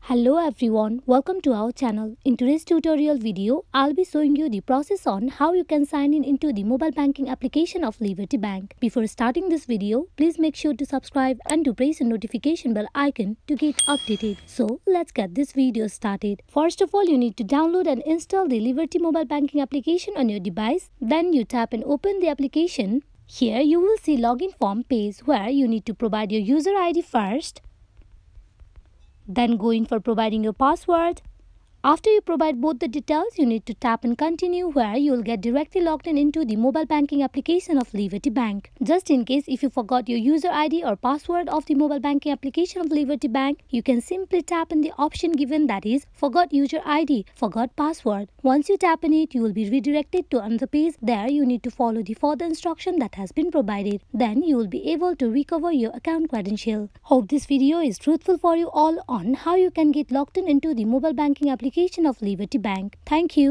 Hello everyone, welcome to our channel. In today's tutorial video, I'll be showing you the process on how you can sign in into the mobile banking application of Liberty Bank. Before starting this video, please make sure to subscribe and to press the notification bell icon to get updated. So let's get this video started. First of all, you need to download and install the Liberty mobile banking application on your device. Then you tap and open the application. Here you will see login form page where you need to provide your user ID first. Then go in for providing your password. After you provide both the details, you need to tap and continue where you will get directly logged in into the mobile banking application of Liberty Bank. Just in case if you forgot your user ID or password of the mobile banking application of Liberty Bank, you can simply tap in the option given, that is forgot user ID, forgot password. Once you tap in it, you will be redirected to another page. There you need to follow the further instruction that has been provided. Then you will be able to recover your account credential. Hope this video is truthful for you all on how you can get logged in into the mobile banking application of Liberty Bank. Thank you.